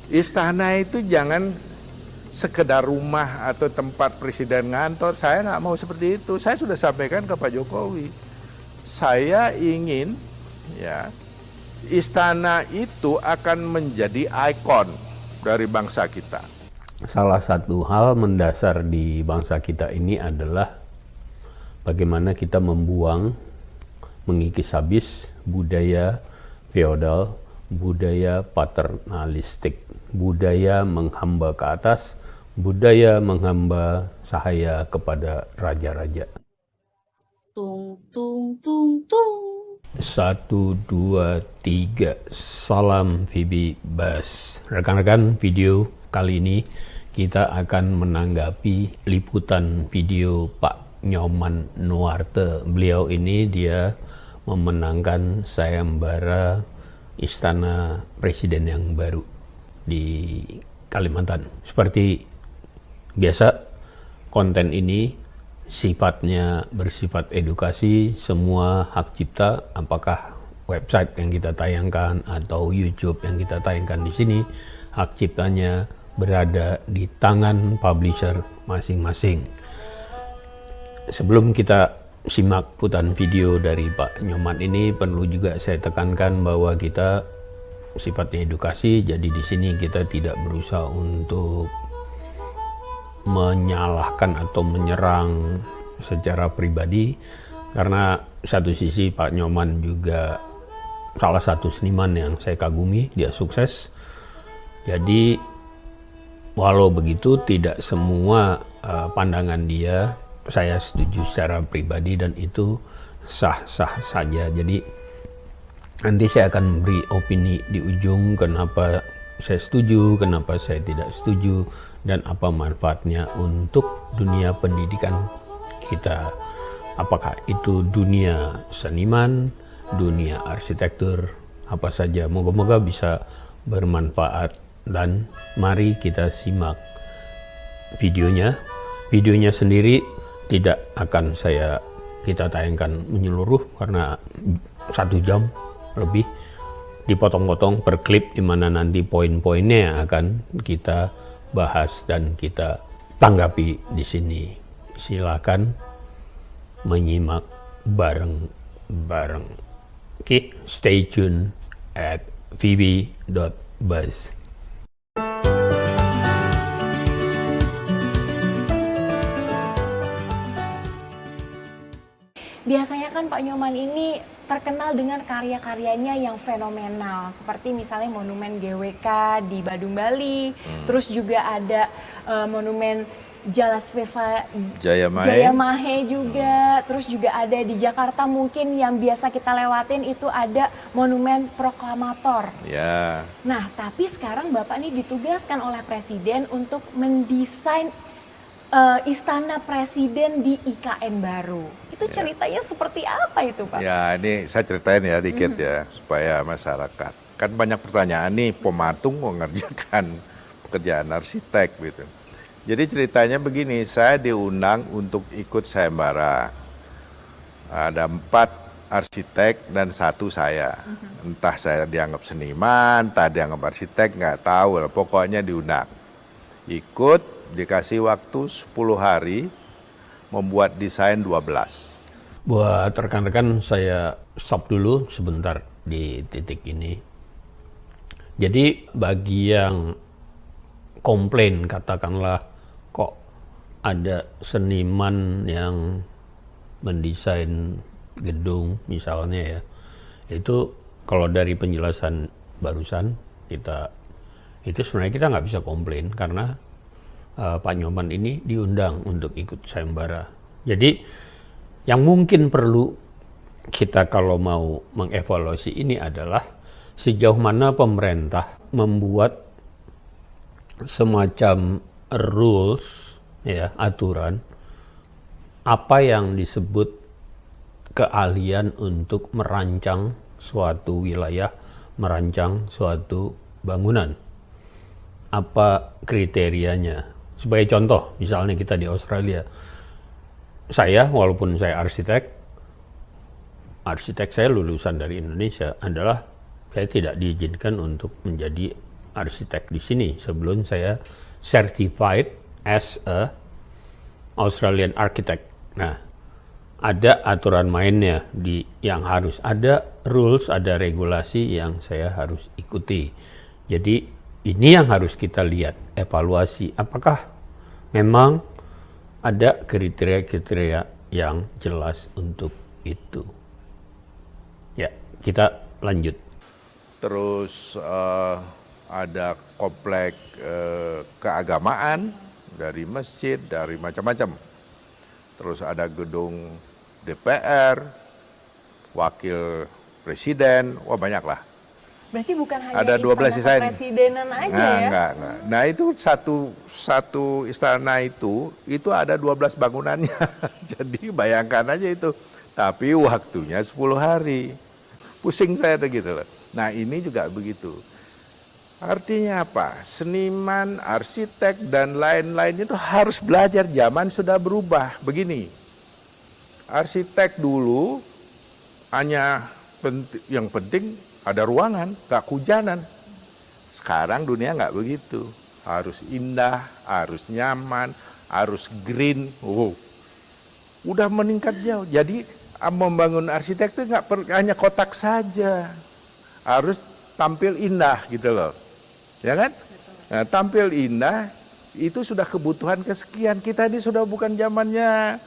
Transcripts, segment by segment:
Istana itu jangan sekedar rumah atau tempat presiden ngantor. Saya nggak mau seperti itu. Saya sudah sampaikan ke Pak Jokowi. Saya ingin ya istana itu akan menjadi ikon dari bangsa kita. Salah satu hal mendasar di bangsa kita ini adalah bagaimana kita membuang, mengikis habis budaya feodal, budaya paternalistik, budaya menghamba ke atas, budaya menghamba sahaya kepada raja-raja. Tung tung tung tung. 1, 2, 3. Salam VB Bas. Rekan-rekan, video kali ini kita akan menanggapi liputan video Pak Nyoman Nuarte. Beliau ini dia memenangkan sayembara Istana Presiden yang baru di Kalimantan. Seperti biasa, konten ini sifatnya bersifat edukasi, semua hak cipta, apakah website yang kita tayangkan atau YouTube yang kita tayangkan di sini, hak ciptanya berada di tangan publisher masing-masing. Sebelum kita simak putan video dari Pak Nyoman ini, perlu juga saya tekankan bahwa kita sifatnya edukasi, jadi di sini kita tidak berusaha untuk menyalahkan atau menyerang secara pribadi, karena satu sisi Pak Nyoman juga salah satu seniman yang saya kagumi, dia sukses. Jadi walau begitu tidak semua pandangan dia saya setuju secara pribadi dan itu sah-sah saja. Jadi nanti saya akan memberi opini di ujung kenapa saya setuju, kenapa saya tidak setuju, dan apa manfaatnya untuk dunia pendidikan kita. Apakah itu dunia seniman, dunia arsitektur, apa saja. Moga-moga bisa bermanfaat dan mari kita simak videonya. Videonya sendiri tidak akan kita tayangkan menyeluruh karena 1 jam lebih, dipotong-potong per klip di mana nanti poin-poinnya yang akan kita bahas dan kita tanggapi di sini. Silakan menyimak bareng-bareng. Oke, stay tune at vb.buzz. Biasanya kan Pak Nyoman ini terkenal dengan karya-karyanya yang fenomenal, seperti misalnya monumen GWK di Badung, Bali, terus juga ada monumen Jalasveva Jayamahe juga, terus juga ada di Jakarta mungkin yang biasa kita lewatin itu ada monumen proklamator. Ya. Nah, tapi sekarang Bapak ini ditugaskan oleh Presiden untuk mendesain Istana Presiden di IKN baru. Itu ceritanya seperti apa itu, Pak? Ya, ini saya ceritain ya dikit ya, supaya masyarakat. Kan banyak pertanyaan nih, pematung mengerjakan pekerjaan arsitek gitu. Jadi ceritanya begini, saya diundang untuk ikut sayembara. Ada 4 arsitek dan 1 saya. Entah saya dianggap seniman, entah dianggap arsitek, nggak tahu lah. Pokoknya diundang. Ikut, dikasih waktu 10 hari, membuat desain 12. Buat rekan-rekan saya stop dulu sebentar di titik ini. Jadi bagi yang komplain katakanlah kok ada seniman yang mendesain gedung misalnya ya, itu kalau dari penjelasan barusan itu sebenarnya kita nggak bisa komplain karena Pak Nyoman ini diundang untuk ikut sayembara. Jadi yang mungkin perlu kita kalau mau mengevaluasi ini adalah sejauh mana pemerintah membuat semacam rules, ya, aturan, apa yang disebut keahlian untuk merancang suatu wilayah, merancang suatu bangunan. Apa kriterianya? Sebagai contoh, misalnya kita di Australia, saya walaupun saya arsitek saya lulusan dari Indonesia, adalah saya tidak diizinkan untuk menjadi arsitek di sini sebelum saya certified as a Australian architect. Nah, ada aturan mainnya yang harus ada rules, ada regulasi yang saya harus ikuti. Jadi ini yang harus kita lihat, evaluasi apakah memang ada kriteria-kriteria yang jelas untuk itu. Ya, kita lanjut. Terus ada komplek keagamaan dari masjid, dari macam-macam. Terus ada gedung DPR, wakil presiden, wah banyak lah. Berarti bukan hanya Ada 12 istana desain. kepresidenan aja ya? Enggak. Nah itu satu istana itu ada 12 bangunannya. Jadi bayangkan aja itu. Tapi waktunya 10 hari. Pusing saya tuh gitu loh. Nah ini juga begitu. Artinya apa? Seniman, arsitek, dan lain-lain itu harus belajar. Zaman sudah berubah. Begini, arsitek dulu hanya yang penting ada ruangan, gak hujanan. Sekarang dunia gak begitu. Harus indah, harus nyaman, harus green. Udah meningkat jauh. Jadi membangun arsitek itu gak hanya kotak saja. Harus tampil indah gitu loh. Ya kan? Nah, tampil indah itu sudah kebutuhan kesekian. Kita ini sudah bukan zamannya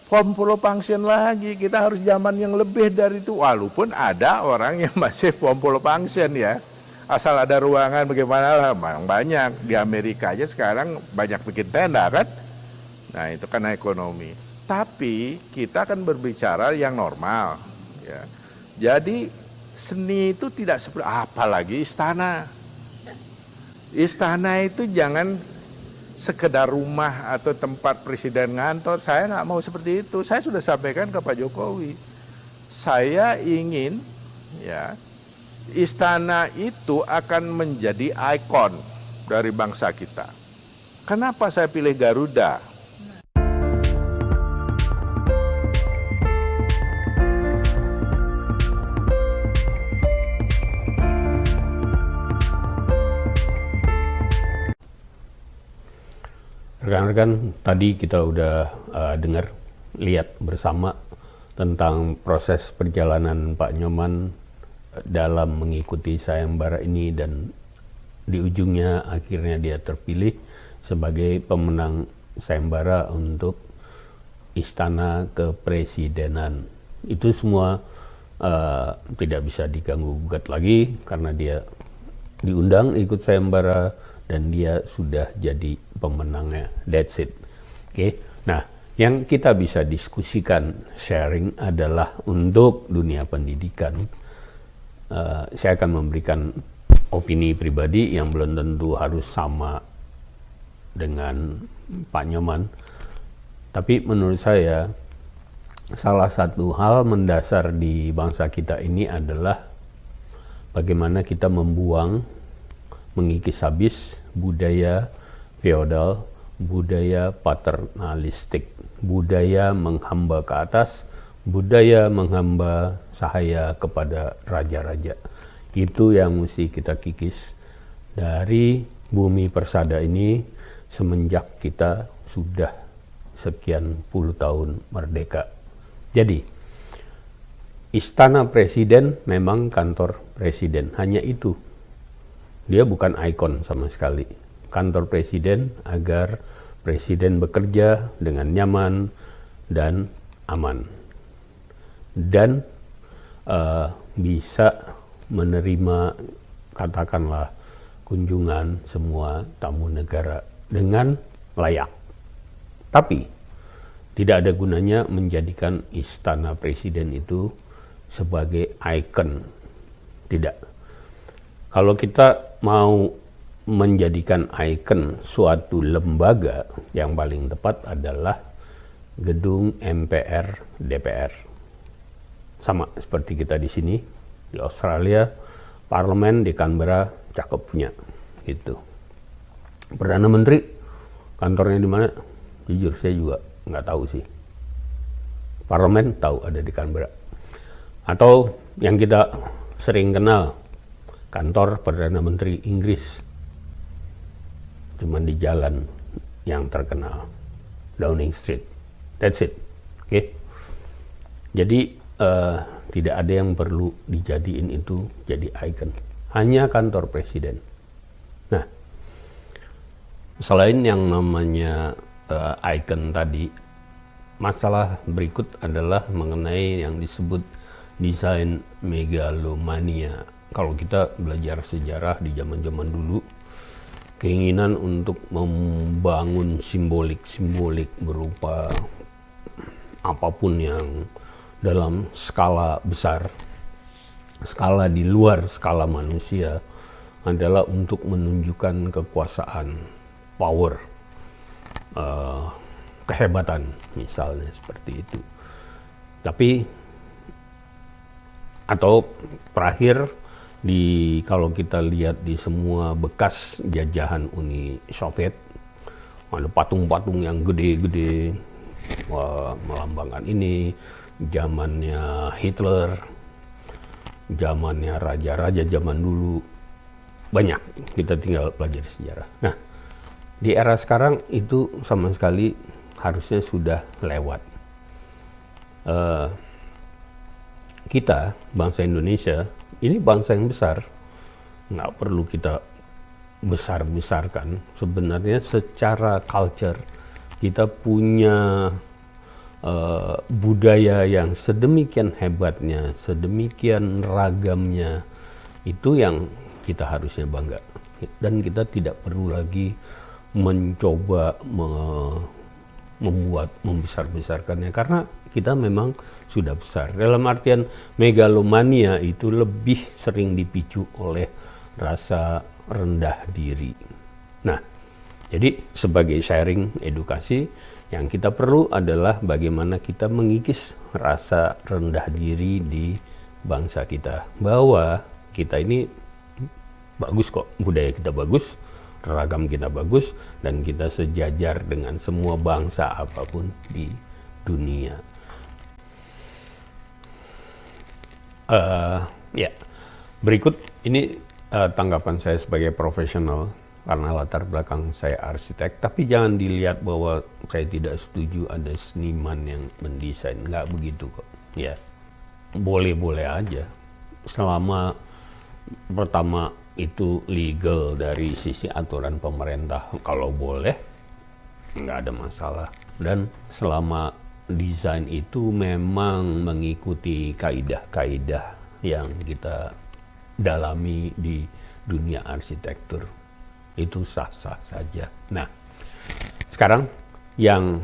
form follow function lagi. Kita harus zaman yang lebih dari itu. Walaupun ada orang yang masih form follow function ya. Asal ada ruangan bagaimana lah, banyak. Di Amerika aja sekarang banyak bikin tenda kan. Nah itu karena ekonomi. Tapi kita akan berbicara yang normal. Ya. Jadi seni itu tidak seperti, apalagi istana. Istana itu jangan sekedar rumah atau tempat presiden ngantor. Saya nggak mau seperti itu. Saya sudah sampaikan ke Pak Jokowi. Saya ingin ya istana itu akan menjadi ikon dari bangsa kita. Kenapa saya pilih Garuda? Rekan-rekan, tadi kita udah lihat bersama tentang proses perjalanan Pak Nyoman dalam mengikuti sayembara ini, dan di ujungnya akhirnya dia terpilih sebagai pemenang sayembara untuk Istana Kepresidenan. Itu semua tidak bisa diganggu-gugat lagi karena dia diundang ikut sayembara dan dia sudah jadi pemenangnya. That's it. Oke. Nah, yang kita bisa diskusikan, sharing adalah untuk dunia pendidikan. Saya akan memberikan opini pribadi yang belum tentu harus sama dengan Pak Nyoman. Tapi menurut saya, salah satu hal mendasar di bangsa kita ini adalah bagaimana kita mengikis habis budaya feodal, budaya paternalistik, budaya menghamba ke atas, budaya menghamba sahaya kepada raja-raja. Itu yang mesti kita kikis dari bumi persada ini semenjak kita sudah sekian puluh tahun merdeka. Jadi, Istana Presiden memang kantor presiden, hanya itu. Dia bukan ikon sama sekali. Kantor presiden agar presiden bekerja dengan nyaman dan aman. Dan bisa menerima katakanlah kunjungan semua tamu negara dengan layak. Tapi tidak ada gunanya menjadikan Istana Presiden itu sebagai ikon. Tidak. Kalau kita mau menjadikan ikon suatu lembaga, yang paling tepat adalah gedung MPR DPR. Sama seperti kita di sini, di Australia, parlemen di Canberra cakep punya, gitu. Perdana Menteri kantornya di mana? Jujur saya juga nggak tahu sih. Parlemen tahu ada di Canberra. Atau yang kita sering kenal, kantor Perdana Menteri Inggris. Cuman di jalan yang terkenal, Downing Street. That's it. Oke. Jadi tidak ada yang perlu dijadiin itu jadi ikon. Hanya kantor presiden. Nah, selain yang namanya ikon tadi, masalah berikut adalah mengenai yang disebut desain megalomania. Kalau kita belajar sejarah di zaman-zaman dulu, keinginan untuk membangun simbolik-simbolik berupa apapun yang dalam skala besar, skala di luar skala manusia, adalah untuk menunjukkan kekuasaan, power, kehebatan misalnya seperti itu. Tapi atau terakhir kalau kita lihat di semua bekas jajahan Uni Soviet, ada patung-patung yang gede-gede melambangkan ini, zamannya Hitler, zamannya raja-raja zaman dulu, banyak kita tinggal pelajari sejarah. Nah, di era sekarang itu sama sekali harusnya sudah lewat. Kita, bangsa Indonesia, ini bangsa yang besar, nggak perlu kita besar-besarkan. Sebenarnya secara culture, kita punya budaya yang sedemikian hebatnya, sedemikian ragamnya, itu yang kita harusnya bangga. Dan kita tidak perlu lagi mencoba membesar-besarkannya, karena kita memang sudah besar. Dalam artian megalomania itu lebih sering dipicu oleh rasa rendah diri. Nah, jadi sebagai sharing edukasi, yang kita perlu adalah bagaimana kita mengikis rasa rendah diri di bangsa kita. Bahwa kita ini bagus kok, budaya kita bagus, ragam kita bagus, dan kita sejajar dengan semua bangsa apapun di dunia. Ya, berikut ini tanggapan saya sebagai profesional, karena latar belakang saya arsitek, tapi jangan dilihat bahwa saya tidak setuju ada seniman yang mendesain, nggak begitu kok. Ya, boleh-boleh aja, selama pertama itu legal dari sisi aturan pemerintah, kalau boleh nggak ada masalah. Dan selama desain itu memang mengikuti kaidah-kaidah yang kita dalami di dunia arsitektur, itu sah-sah saja. Nah, sekarang yang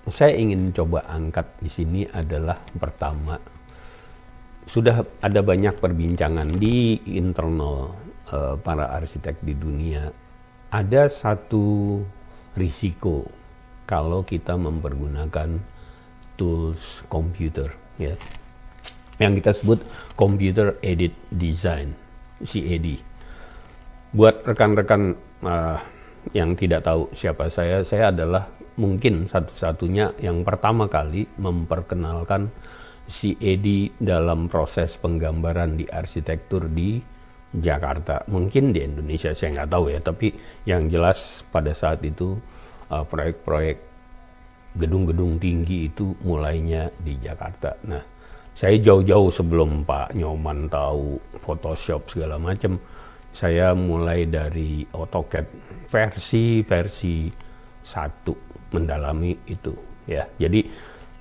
saya ingin coba angkat di sini adalah pertama, sudah ada banyak perbincangan di internal para arsitek di dunia. Ada satu risiko kalau kita mempergunakan tools komputer, ya, yang kita sebut computer aided design, CAD. Buat rekan-rekan yang tidak tahu siapa saya adalah mungkin satu-satunya yang pertama kali memperkenalkan CAD dalam proses penggambaran di arsitektur di Jakarta. Mungkin di Indonesia saya nggak tahu ya, tapi yang jelas pada saat itu proyek-proyek gedung-gedung tinggi itu mulainya di Jakarta. Nah, saya jauh-jauh sebelum Pak Nyoman tahu Photoshop segala macam, saya mulai dari AutoCAD versi 1 mendalami itu, ya. Jadi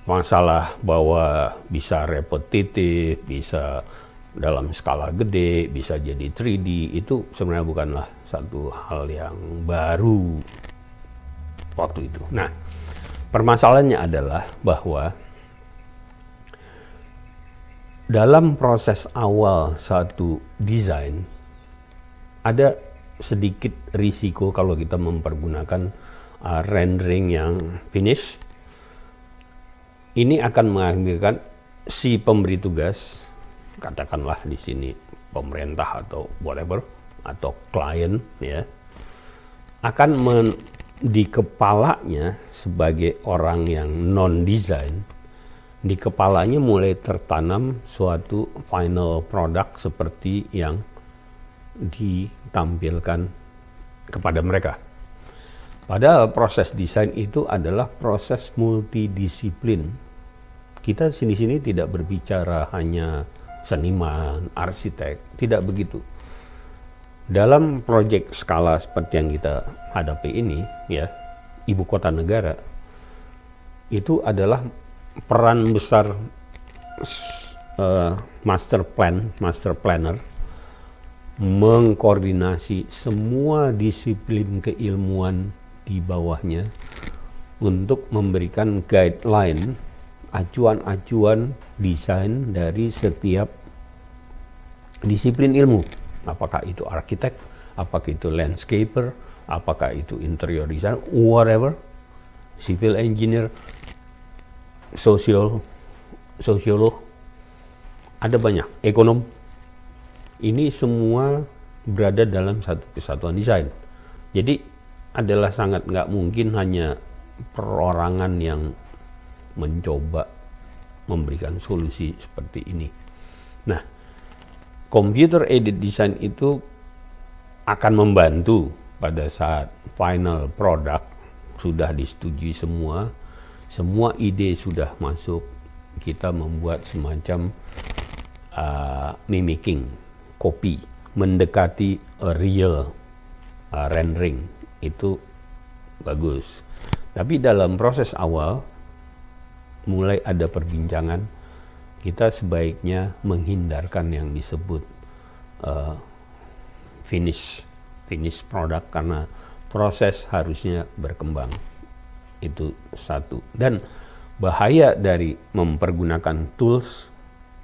masalah bahwa bisa repetitif, bisa dalam skala gede, bisa jadi 3D, itu sebenarnya bukanlah satu hal yang baru waktu itu. Nah, permasalahannya adalah bahwa dalam proses awal satu desain ada sedikit risiko kalau kita mempergunakan rendering yang finish. Ini akan mengakibatkan si pemberi tugas, katakanlah di sini pemerintah atau whatever, atau klien, ya, akan di kepalanya sebagai orang yang non-design, di kepalanya mulai tertanam suatu final product seperti yang ditampilkan kepada mereka. Padahal proses desain itu adalah proses multidisiplin. Kita di sini tidak berbicara hanya seniman, arsitek, tidak begitu. Dalam proyek skala seperti yang kita hadapi ini, ya, ibu kota negara, itu adalah peran besar master planner mengkoordinasi semua disiplin keilmuan di bawahnya untuk memberikan guideline, acuan-acuan desain dari setiap disiplin ilmu. Apakah itu arsitek, apakah itu landscaper, apakah itu interior design, whatever, civil engineer, sosiolog, ada banyak, ekonom. Ini semua berada dalam satu kesatuan desain. Jadi adalah sangat nggak mungkin hanya perorangan yang mencoba memberikan solusi seperti ini. Nah, computer aided design itu akan membantu pada saat final product sudah disetujui semua ide sudah masuk, kita membuat semacam mimicking, copy, mendekati real rendering, itu bagus. Tapi dalam proses awal mulai ada perbincangan, kita sebaiknya menghindarkan yang disebut finish product karena proses harusnya berkembang. Itu satu. Dan bahaya dari mempergunakan tools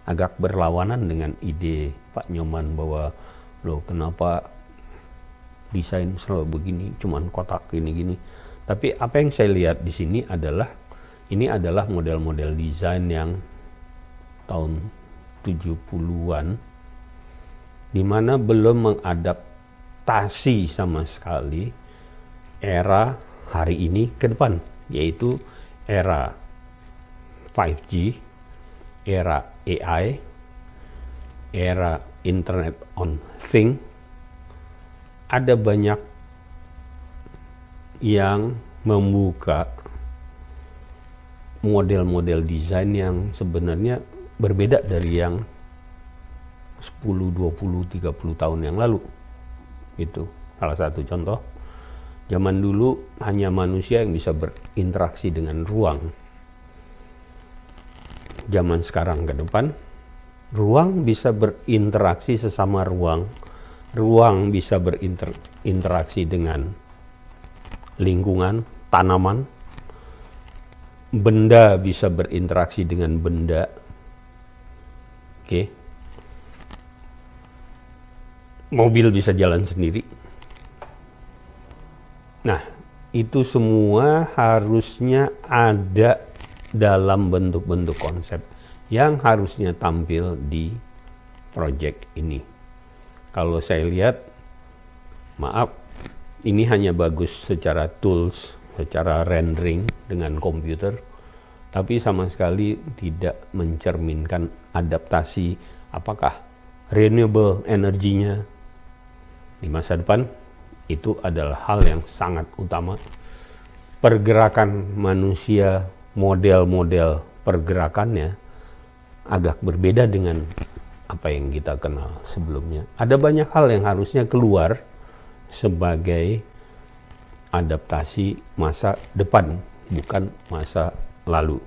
agak berlawanan dengan ide Pak Nyoman bahwa loh kenapa desain selalu begini, cuman kotak gini-gini. Tapi apa yang saya lihat di sini adalah ini adalah model-model desain yang tahun 70-an di mana belum mengadaptasi sama sekali era hari ini ke depan, yaitu era 5G, era AI, era Internet on Things. Ada banyak yang membuka model-model desain yang sebenarnya berbeda dari yang 10, 20, 30 tahun yang lalu. Itu salah satu contoh. Zaman dulu hanya manusia yang bisa berinteraksi dengan ruang. Zaman sekarang ke depan, ruang bisa berinteraksi sesama ruang. Ruang bisa berinteraksi dengan lingkungan, tanaman. Benda bisa berinteraksi dengan benda. Oke. Mobil bisa jalan sendiri. Nah, itu semua harusnya ada dalam bentuk-bentuk konsep yang harusnya tampil di proyek ini. Kalau saya lihat, maaf, ini hanya bagus secara tools, secara rendering dengan komputer, tapi sama sekali tidak mencerminkan adaptasi apakah renewable energinya di masa depan. Itu adalah hal yang sangat utama. Pergerakan manusia, model-model pergerakannya agak berbeda dengan apa yang kita kenal sebelumnya. Ada banyak hal yang harusnya keluar sebagai adaptasi masa depan, bukan masa lalu.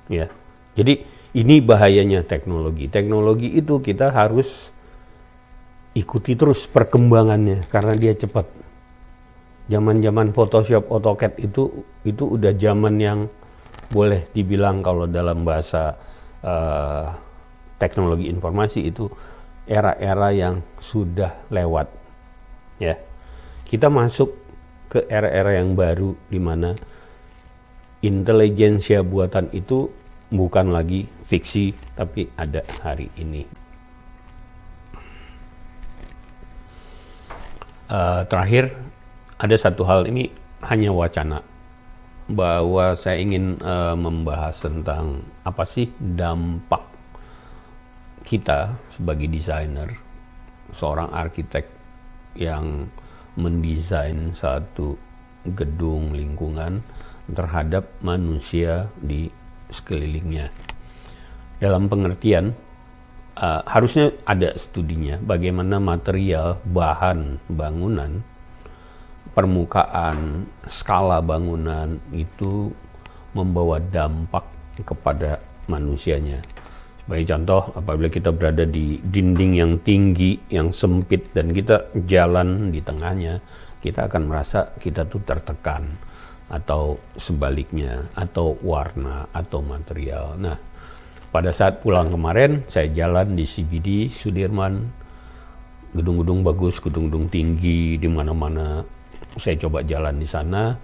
Ya. Jadi ini bahayanya teknologi. Teknologi itu kita harus ikuti terus perkembangannya karena dia cepat. Zaman-zaman Photoshop, AutoCAD itu udah zaman yang boleh dibilang kalau dalam bahasa teknologi informasi itu era-era yang sudah lewat. Ya. Kita masuk ke era-era yang baru di mana intelijensia buatan itu bukan lagi fiksi tapi ada hari ini. Terakhir, ada satu hal, ini hanya wacana bahwa saya ingin membahas tentang apa sih dampak kita sebagai desainer seorang arsitek yang mendesain satu gedung lingkungan terhadap manusia di sekelilingnya. Dalam pengertian, harusnya ada studinya bagaimana material, bahan bangunan, permukaan, skala bangunan itu membawa dampak kepada manusianya. Sebagai contoh, apabila kita berada di dinding yang tinggi, yang sempit, dan kita jalan di tengahnya, kita akan merasa kita tuh tertekan, atau sebaliknya, atau warna, atau material. Nah, pada saat pulang kemarin, saya jalan di CBD, Sudirman, gedung-gedung bagus, gedung-gedung tinggi, di mana-mana. Saya coba jalan di sana,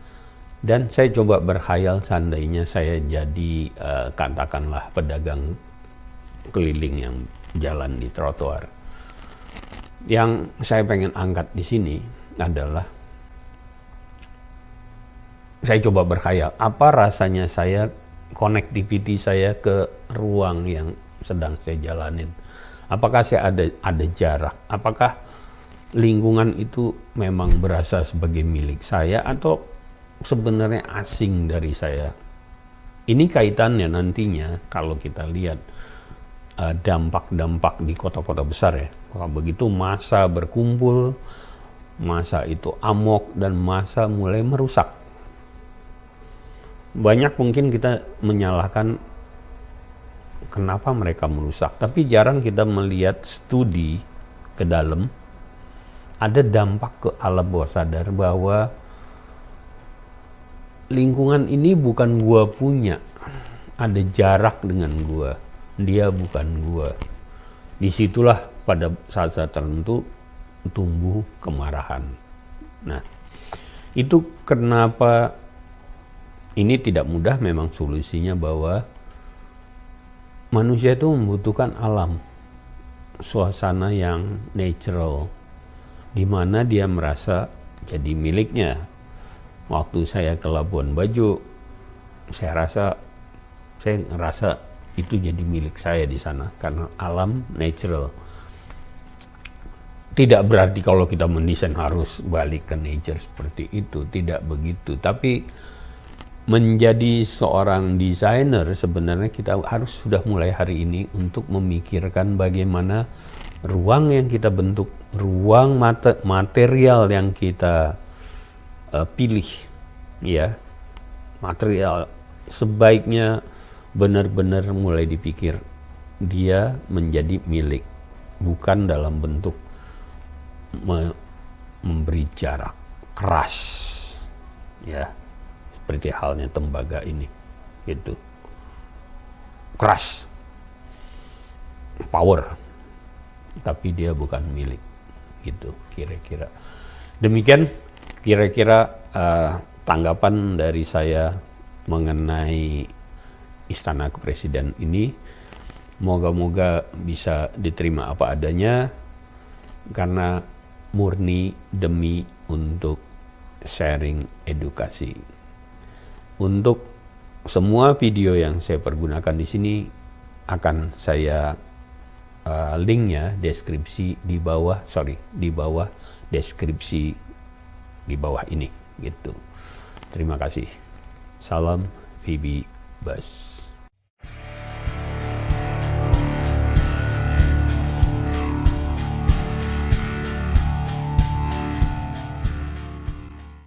dan saya coba berkhayal seandainya saya jadi, katakanlah, pedagang keliling yang jalan di trotoar. Yang saya pengen angkat di sini adalah, saya coba berkhayal, apa rasanya saya, connectivity saya ke ruang yang sedang saya jalanin. Apakah saya ada jarak? Apakah lingkungan itu memang berasa sebagai milik saya atau sebenarnya asing dari saya? Ini kaitannya nantinya kalau kita lihat dampak-dampak di kota-kota besar ya. Kalau begitu massa berkumpul, massa itu amok, dan massa mulai merusak. Banyak mungkin kita menyalahkan kenapa mereka merusak, tapi jarang kita melihat studi ke dalam. Ada dampak ke alam bawah sadar bahwa lingkungan ini bukan gua punya, ada jarak dengan gua, dia bukan gua. Disitulah pada saat-saat tertentu tumbuh kemarahan. Nah, itu kenapa ini tidak mudah memang solusinya, bahwa manusia itu membutuhkan alam, suasana yang natural, di mana dia merasa jadi miliknya. Waktu saya ke Labuan Bajo, saya ngerasa itu jadi milik saya di sana karena alam natural. Tidak berarti kalau kita mendesain harus balik ke nature seperti itu, tidak begitu. Tapi menjadi seorang desainer sebenarnya kita harus sudah mulai hari ini untuk memikirkan bagaimana ruang yang kita bentuk, ruang material yang kita pilih, ya, material sebaiknya benar-benar mulai dipikir dia menjadi milik, bukan dalam bentuk memberi jarak keras, ya, seperti halnya tembaga ini, gitu, keras, power, tapi dia bukan milik, gitu kira-kira. Demikian kira-kira tanggapan dari saya mengenai Istana Kepresiden ini. Moga-moga bisa diterima apa adanya, karena murni demi untuk sharing edukasi. Untuk semua video yang saya pergunakan di sini akan saya linknya deskripsi di bawah deskripsi di bawah ini, gitu. Terima kasih. Salam VB Bus.